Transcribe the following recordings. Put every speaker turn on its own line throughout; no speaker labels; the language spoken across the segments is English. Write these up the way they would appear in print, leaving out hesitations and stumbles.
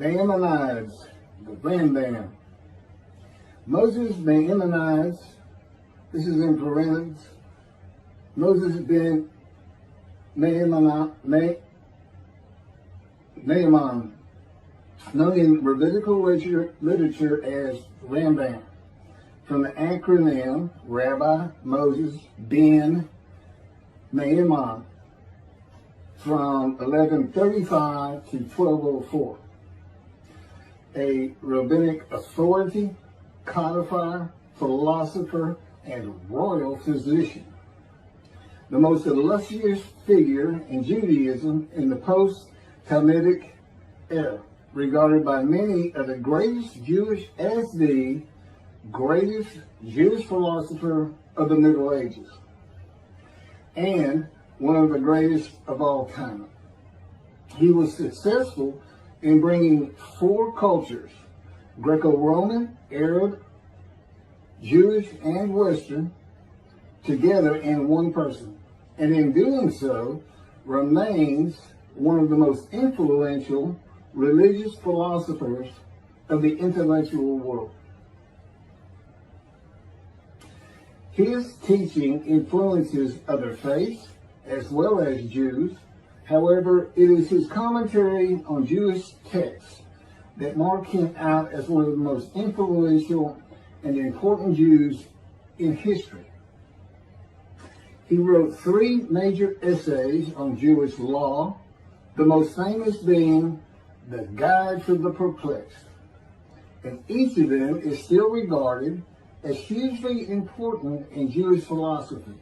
Maimonides, the Rambam. Moses Maimonides, this is in parentheses, Moses Ben Maimon, known in rabbinical literature as Rambam, from the acronym Rabbi Moses Ben Maimon, from 1135 to 1204. A rabbinic authority, codifier, philosopher, and royal physician. The most illustrious figure in Judaism in the post-talmudic era, regarded by many as the greatest Jewish philosopher of the Middle Ages, and one of the greatest of all time. He was successful in bringing four cultures, Greco-Roman, Arab, Jewish, and Western, together in one person, and in doing so remains one of the most influential religious philosophers of the intellectual world. His teaching influences other faiths as well as Jews. However, it is his commentary on Jewish texts that mark him out as one of the most influential and important Jews in history. He wrote 3 major essays on Jewish law, the most famous being The Guide for the Perplexed. And each of them is still regarded as hugely important in Jewish philosophy.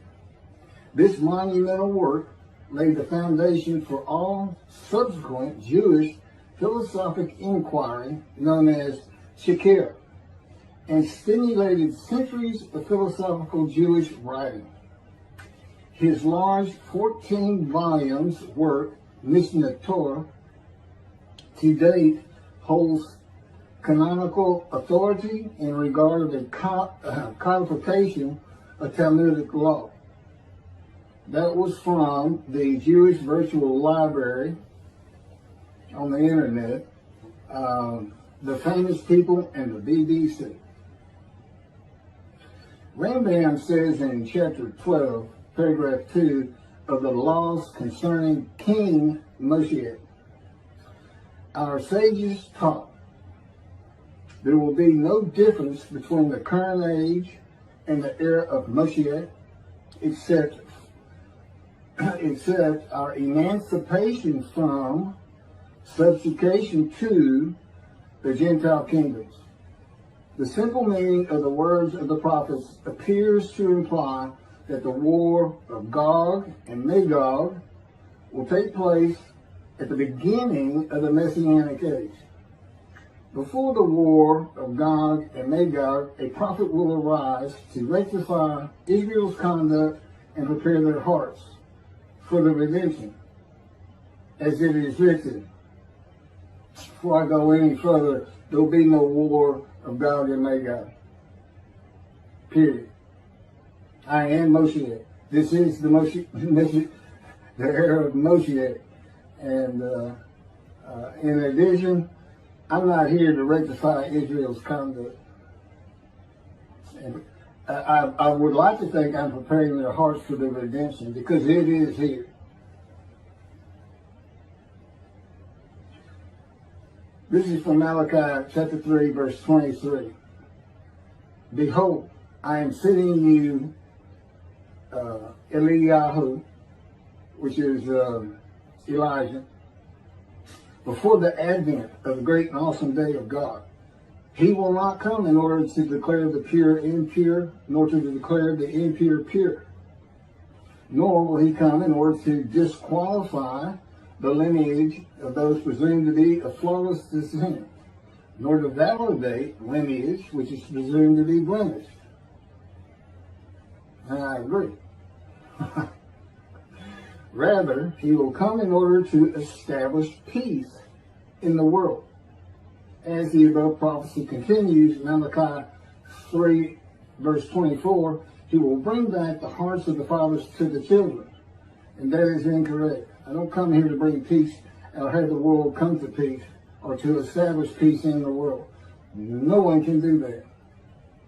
This monumental work laid the foundation for all subsequent Jewish philosophic inquiry known as Chakirah, and stimulated centuries of philosophical Jewish writing. His large 14 volumes work, Mishneh Torah, to date holds canonical authority in regard of the codification of Talmudic law. That was from the Jewish Virtual Library on the internet, the Famous People, and the BBC. Rambam says in chapter 12, paragraph 2 of the laws concerning King Moshiach, our sages taught there will be no difference between the current age and the era of Moshiach, except our emancipation from subjugation to the Gentile kingdoms. The simple meaning of the words of the prophets appears to imply that the war of Gog and Magog will take place at the beginning of the Messianic Age. Before the war of Gog and Magog, a prophet will arise to rectify Israel's conduct and prepare their hearts for the redemption, as it is written. Before I go any further, there will be no war of Gog and Magog. Period. I am Moshiach. This is the era of Moshiach. And in addition, I'm not here to rectify Israel's conduct. And I would like to think I'm preparing their hearts for the redemption, because it is here. This is from Malachi chapter 3, verse 23. Behold, I am sending you Eliyahu, which is Elijah, before the advent of the great and awesome day of God. He will not come in order to declare the pure impure, nor to declare the impure pure. Nor will he come in order to disqualify the lineage of those presumed to be of flawless descent, nor to validate lineage which is presumed to be blemished. And I agree. Rather, he will come in order to establish peace in the world. As the above prophecy continues, Malachi 3, verse 24, he will bring back the hearts of the fathers to the children. And that is incorrect. I don't come here to bring peace or have the world come to peace. or to establish peace in the world. No one can do that.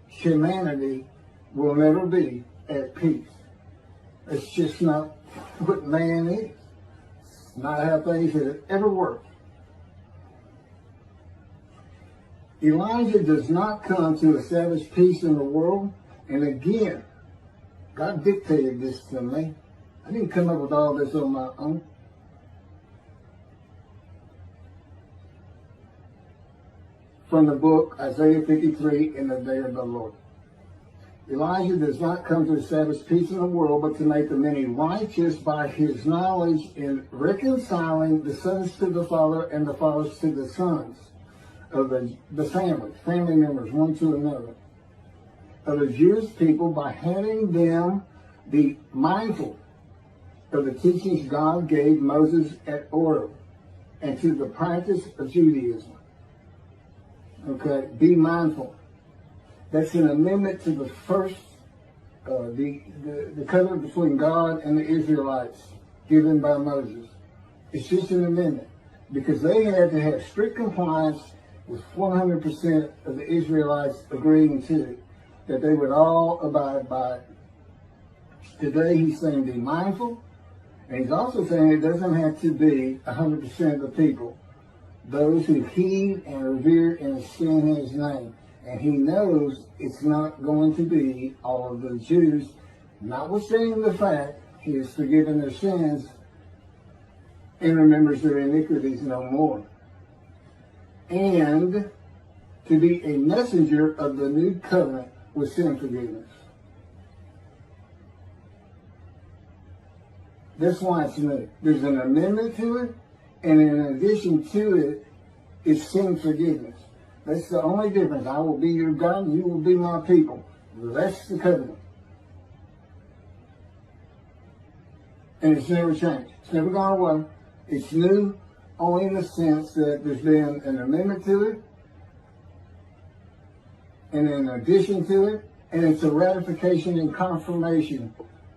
Humanity will never be at peace. It's just not what man is. It's not how things have ever worked. Elijah does not come to establish peace in the world. And again, God dictated this to me. I didn't come up with all this on my own. From the book Isaiah 53, In the Day of the Lord. Elijah does not come to establish peace in the world, but to make the many righteous by his knowledge in reconciling the sons to the Father and the fathers to the sons of the family members, one to another, of the Jewish people, by having them be mindful of the teachings God gave Moses at Horeb, and to the practice of Judaism. Okay, be mindful. That's an amendment to the first, the covenant between God and the Israelites given by Moses. It's just an amendment because they had to have strict compliance with 100% of the Israelites agreeing to it, that they would all abide by it. Today he's saying be mindful, and he's also saying it doesn't have to be 100% of the people, those who heed and revere and esteem his name. And he knows it's not going to be all of the Jews, notwithstanding the fact he has forgiven their sins and remembers their iniquities no more. And to be a messenger of the new covenant with sin forgiveness. That's why it's new. There's an amendment to it, and in addition to it, it's sin forgiveness. That's the only difference. I will be your God, and you will be my people. That's the covenant. And it's never changed. It's never gone away. It's new only in the sense that there's been an amendment to it, and in addition to it, and it's a ratification and confirmation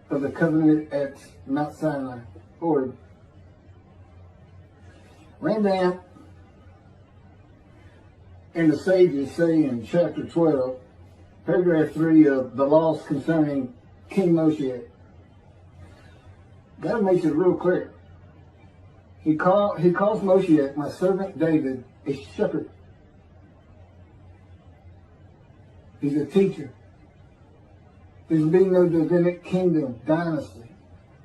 of the covenant at Mount Sinai, Horeb. Rambam and the sages say in chapter 12, paragraph 3 of the laws concerning King Moshiach, God makes it real clear. He calls Moshiach, my servant David, a shepherd. He's a teacher. There's been no Davidic kingdom, dynasty,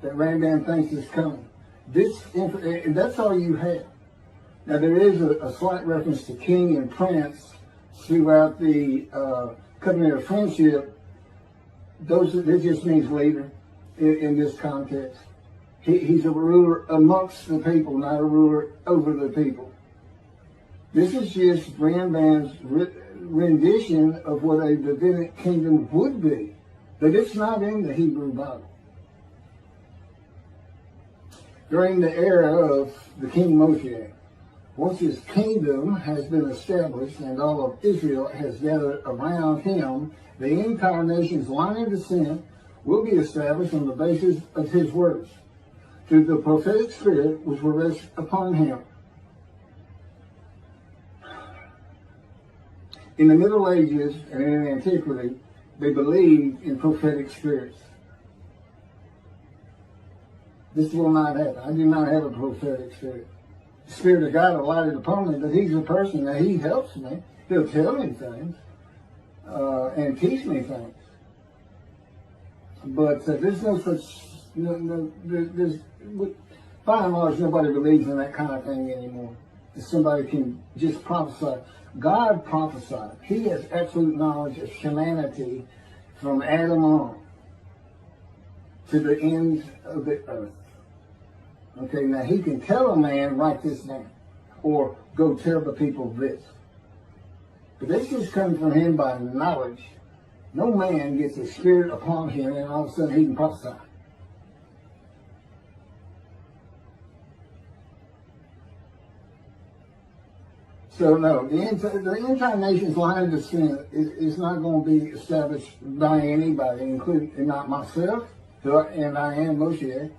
that Rambam thinks is coming. And that's all you have. Now, there is a slight reference to king and prince throughout the covenant of friendship. That just means leader in this context. He's a ruler amongst the people, not a ruler over the people. This is just Rambam's rendition of what a Davidic kingdom would be, but it's not in the Hebrew Bible. During the era of the King Moshiach, once his kingdom has been established and all of Israel has gathered around him, the entire nation's line of descent will be established on the basis of his words, through the prophetic spirit which will rest upon him. In the Middle Ages and in antiquity, they believed in prophetic spirits. This will not happen. I do not have a prophetic spirit. The Spirit of God alighted upon me, but he's a person that he helps me. He'll tell me things and teach me things. But there's no such, by and large, nobody believes in that kind of thing anymore. That somebody can just prophesy. God prophesied. He has absolute knowledge of humanity from Adam on to the end of the earth. Okay, now he can tell a man, write this down, or go tell the people this. But this just comes from him by knowledge. No man gets a spirit upon him and all of a sudden he can prophesy. So no, the entire nation's line of descent is not going to be established by anybody, including not myself, and I am Moshiach,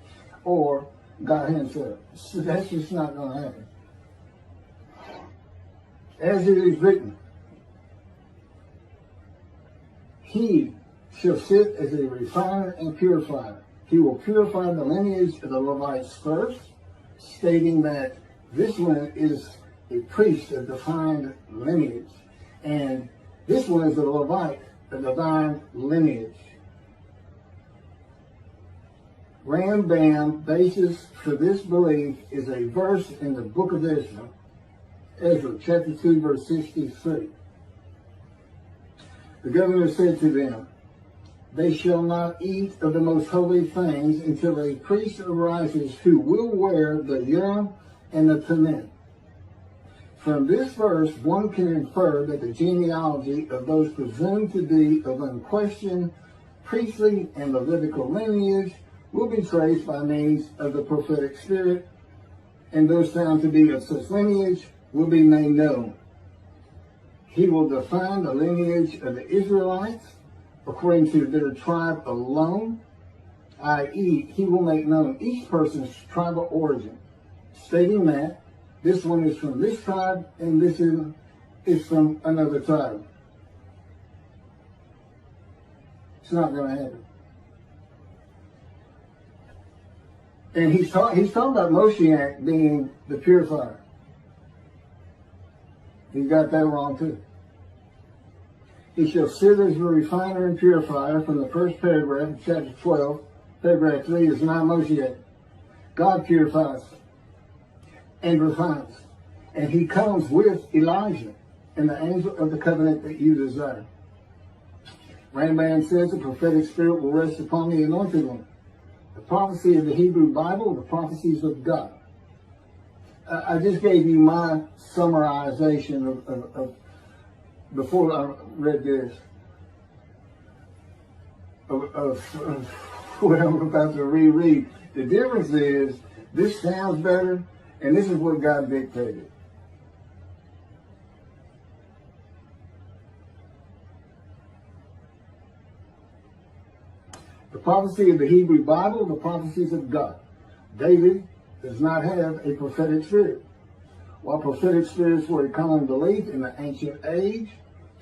or God himself. So that's just not going to happen. As it is written, he shall sit as a refiner and purifier. He will purify the lineage of the Levites first, stating that this one is a priest of defined lineage, and this one is a Levite, a divine lineage. Rambam basis for this belief is a verse in the book of Ezra, chapter 2, verse 63. The governor said to them, they shall not eat of the most holy things until a priest arises who will wear the Urim and the Thummim. From this verse, one can infer that the genealogy of those presumed to be of unquestioned priestly and Levitical lineage will be traced by means of the prophetic spirit, and those found to be of such lineage will be made known. He will define the lineage of the Israelites according to their tribe alone, i.e., he will make known each person's tribal origin, stating that this one is from this tribe and this is from another tribe. It's not going to happen. And he's talking about Moshiach being the purifier. He got that wrong too. He shall sit as a refiner and purifier from the first paragraph of chapter 12. Paragraph 3 is not Moshiach. God purifies and refines. And he comes with Elijah and the angel of the covenant that you desire. Rambam says the prophetic spirit will rest upon the anointed one. The prophecy of the Hebrew Bible, the prophecies of God. I just gave you my summarization of before I read this, of what I'm about to reread. The difference is, this sounds better, and this is what God dictated. The prophecy of the Hebrew Bible, the prophecies of God. David does not have a prophetic spirit. While prophetic spirits were a common belief in the ancient age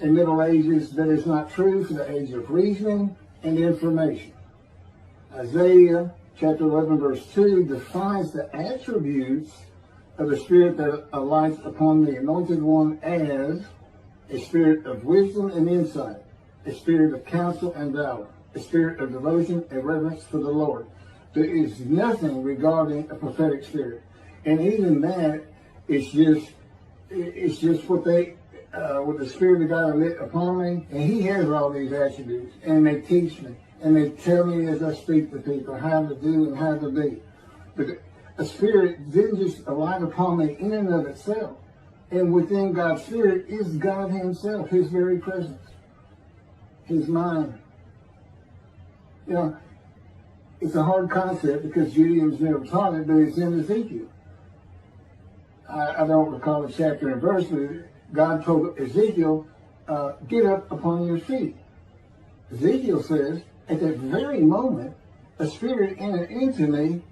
and Middle Ages, that is not true for the age of reasoning and information. Isaiah chapter 11 verse 2 defines the attributes of the spirit that alights upon the anointed one as a spirit of wisdom and insight, a spirit of counsel and valor, a spirit of devotion and reverence for the Lord. There is nothing regarding a prophetic spirit, and even that is just what the Spirit of God lit upon me, and He has all these attributes, and they teach me, and they tell me as I speak to people how to do and how to be. But a spirit didn't just alight upon me in and of itself, and within God's Spirit is God Himself, His very presence, His mind. You know, it's a hard concept because Judaism never taught it, but it's in Ezekiel. I don't recall the chapter and verse, but God told Ezekiel, get up upon your feet. Ezekiel says, at that very moment, a spirit entered into me,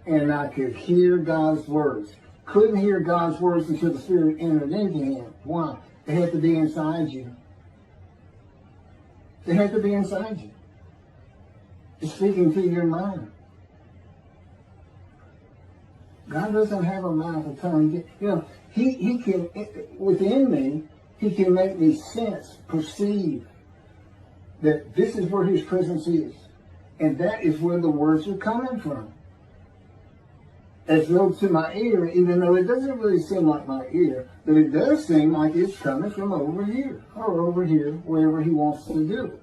and I could hear God's words. Couldn't hear God's words until the spirit entered into him. Why? They had to be inside you. They had to be inside you. It's speaking to your mind. God doesn't have a mouth or tongue. You know, he can, within me, He can make me sense, perceive that this is where His presence is. And that is where the words are coming from. As though to my ear, even though it doesn't really seem like my ear, but it does seem like it's coming from over here, or over here, wherever He wants to do it.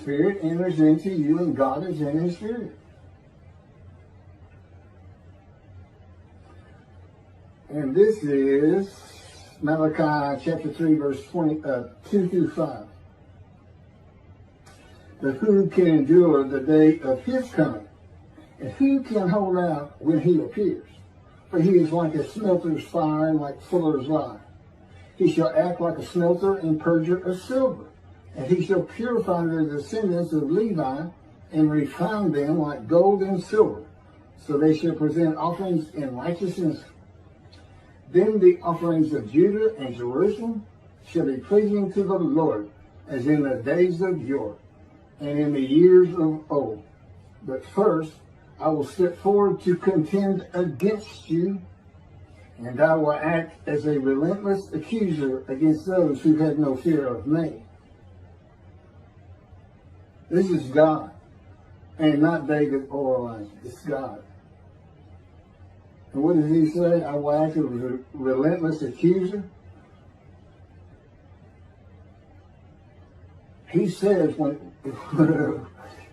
Spirit enters into you, and God is in His Spirit. And this is Malachi chapter 3, verse 2 through 5. But who can endure the day of His coming? And who can hold out when He appears? For He is like a smelter's fire and like fuller's lye. He shall act like a smelter and purger of silver. And He shall purify the descendants of Levi and refine them like gold and silver. So they shall present offerings in righteousness. Then the offerings of Judah and Jerusalem shall be pleasing to the Lord, as in the days of yore, and in the years of old. But first I will step forward to contend against you, and I will act as a relentless accuser against those who have no fear of me. This is God, and not David or Elijah. It's God. And what does he say? I will act as a relentless accuser. He says when in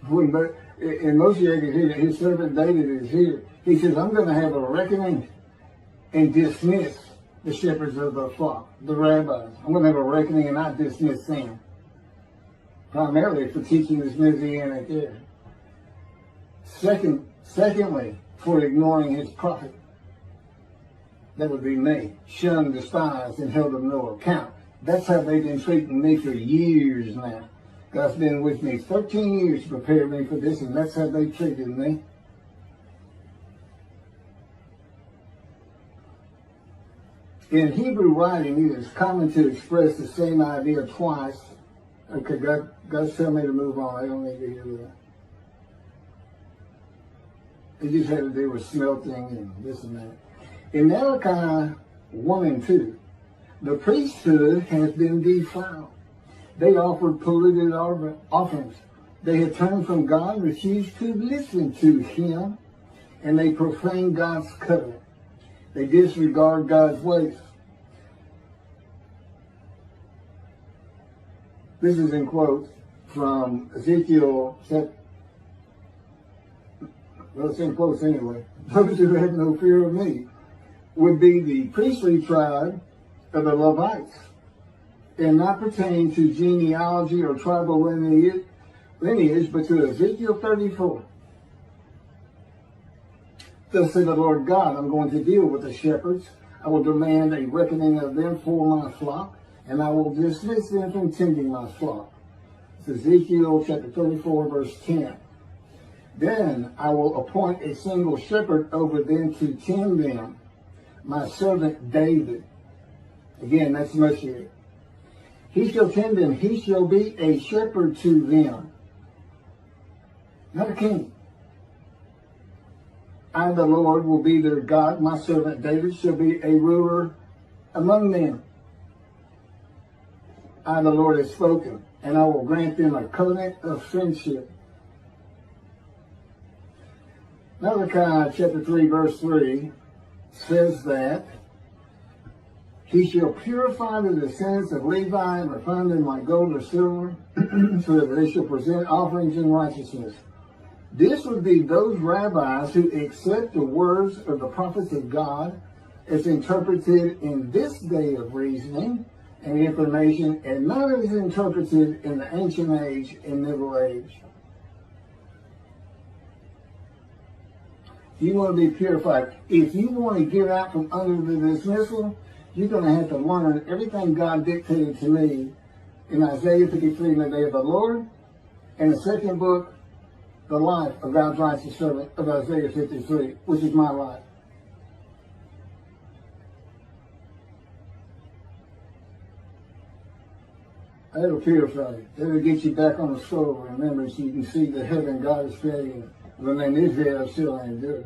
Moshiach is here, his servant David is here, he says, I'm going to have a reckoning and dismiss the shepherds of the flock, the rabbis. I'm going to have a reckoning and not dismiss them. Primarily for teaching this Messianic Era. Secondly, for ignoring his prophet. That would be me. Shunned, despised, and held of no account. That's how they've been treating me for years now. God's been with me 13 years to prepare me for this, and that's how they treated me. In Hebrew writing, it is common to express the same idea twice. Okay, God's telling me to move on. I don't need to hear that. It just had to do with smelting and this and that. In Malachi 1 and 2, the priesthood has been defiled. They offered polluted offerings. They had turned from God, refused to listen to him, and they profaned God's covenant. They disregard God's ways. This is in quotes from Ezekiel, well, it's in quotes anyway. Those who have no fear of me would be the priestly tribe of the Levites, and not pertain to genealogy or tribal lineage, but to Ezekiel 34. Thus said the Lord God, I'm going to deal with the shepherds. I will demand a reckoning of them for my flock, and I will dismiss them from tending my flock. It's Ezekiel chapter 34, verse 10. Then I will appoint a single shepherd over them to tend them, my servant David. Again, that's Moshiach. He shall tend them. He shall be a shepherd to them. Not a king. I, the Lord, will be their God. My servant David shall be a ruler among them. I, the Lord, have spoken, and I will grant them a covenant of friendship. Malachi chapter 3, verse 3 says that he shall purify the descendants of Levi and refine them like gold or silver, so that they shall present offerings in righteousness. This would be those rabbis who accept the words of the prophets of God as interpreted in this day of reasoning and information, and not as interpreted in the ancient age and middle age. You want to be purified. If you want to get out from under the dismissal, you're going to have to learn everything God dictated to me in Isaiah 53 in the day of the Lord, and the second book, the life of God's righteous servant of Isaiah 53, which is my life. That'll purify you. That'll get you back on the scroll, remember, so you can see the heaven God is creating. When they live there, still ain't good.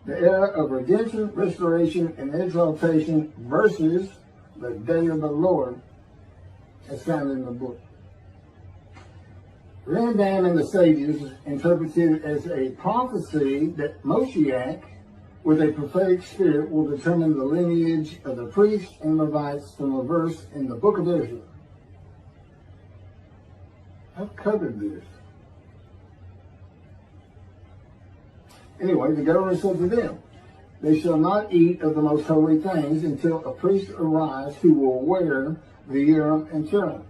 The era of redemption, restoration, and exaltation versus the day of the Lord, as found in the book. Rambam and the sages interpreted it as a prophecy that Moshiach, with a prophetic spirit, will determine the lineage of the priests and Levites from a verse in the book of Ezra. I've covered this. Anyway, the government said to them, they shall not eat of the most holy things until a priest arrives who will wear the Urim and Thummim.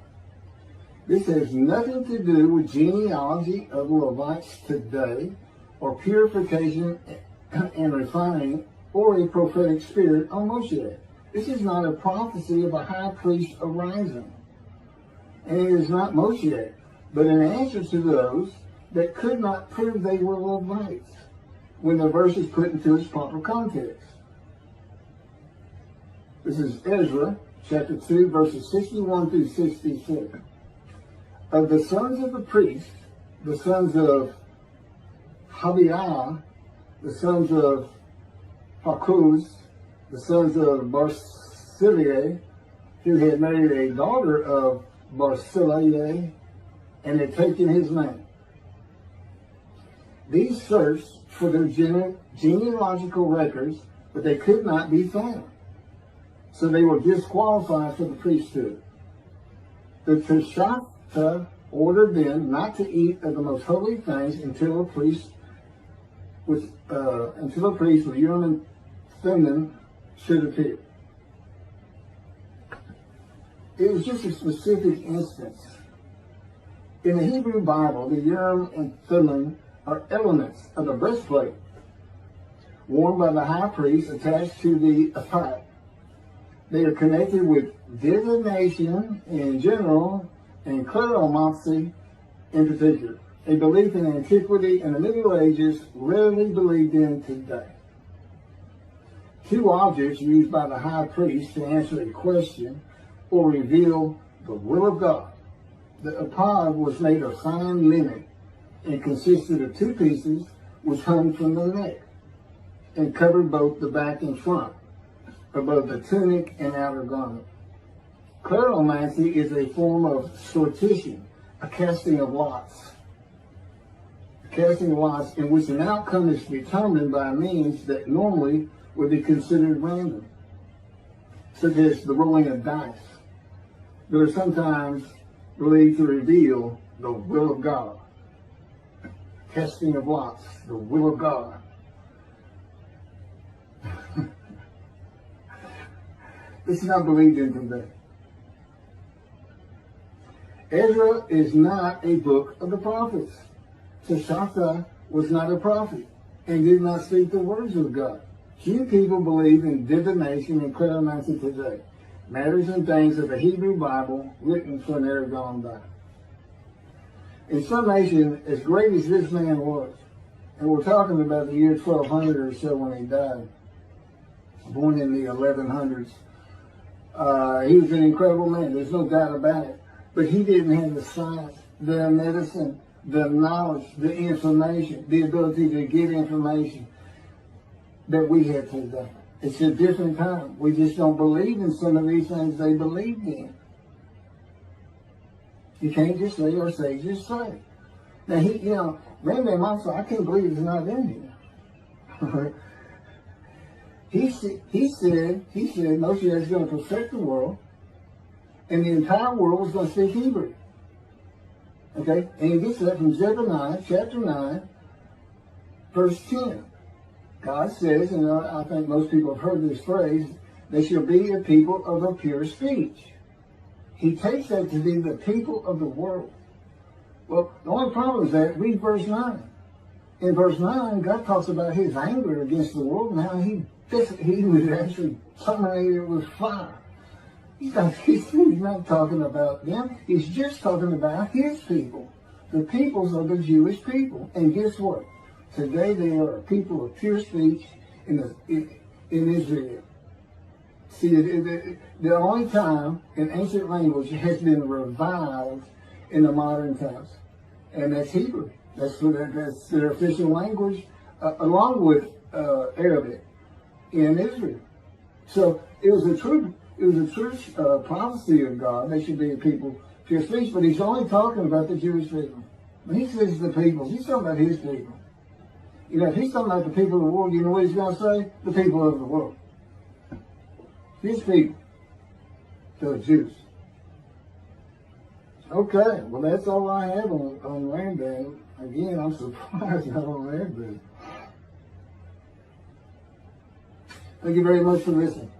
This has nothing to do with genealogy of Levites today, or purification and refining, or a prophetic spirit on Moshiach. This is not a prophecy of a high priest arising. And it is not Moshiach, but an answer to those that could not prove they were Levites. when the verse is put into its proper context. This is Ezra, chapter 2, verses 61 through 66. Of the sons of the priests, the sons of Habiah, the sons of Hakuz, the sons of Barzillai, who had married a daughter of Barzillai and had taken his name. These searched for their genealogical records, but they could not be found. So they were disqualified for the priesthood. The Chakirah ordered them not to eat of the most holy things until a priest with Urim and Thummim should appear. It was just a specific instance. In the Hebrew Bible, the Urim and Thummim are elements of the breastplate worn by the high priest attached to the ephod. They are connected with divination in general and cleromancy in particular, a belief in antiquity and the Middle Ages rarely believed in today. Two objects used by the high priest to answer a question or reveal the will of God. The ephod was made of fine linen and consisted of two pieces which hung from the neck and covered both the back and front, above the tunic and outer garment. Cleromancy is a form of sortition, a casting of lots. A casting of lots in which an outcome is determined by means that normally would be considered random, such as the rolling of dice, that are sometimes believed to reveal the will of God. Casting of lots, the will of God. This is not believed in today. Ezra is not a book of the prophets. Chakirah was not a prophet and did not speak the words of God. Few people believe in divination and cleromancy today, matters and things of the Hebrew Bible written for an era gone by. In summation, as great as this man was, and we're talking about the year 1200 or so when he died, born in the 1100s, he was an incredible man, there's no doubt about it. But he didn't have the science, the medicine, the knowledge, the information, the ability to get information that we have today. It's a different time. We just don't believe in some of these things they believed in. You can't just say or say, just say. Now, Rambam also, I can't believe it's not in here. He said Moshiach is going to perfect the world, and the entire world is going to speak Hebrew. Okay? And he gets that from Zephaniah chapter 9, verse 10. God says, and I think most people have heard this phrase, they shall be a people of a pure speech. He takes that to be the people of the world. Well, the only problem is that, read verse 9. In verse 9, God talks about his anger against the world and how he was actually terminated with fire. He's not talking about them. He's just talking about his people. The peoples of the Jewish people. And guess what? Today they are a people of pure speech in Israel. See, the only time an ancient language has been revived in the modern times, and that's Hebrew. That's their official language, along with Arabic in Israel. So it was a true prophecy of God. They should be a people of pure speech, but he's only talking about the Jewish people. When he says the people, he's talking about his people. If he's talking about the people of the world, you know what he's going to say? The people of the world. His people. The Jews. Okay, well that's all I have on Rambam. Again, I'm surprised not on Rambam. Thank you very much for listening.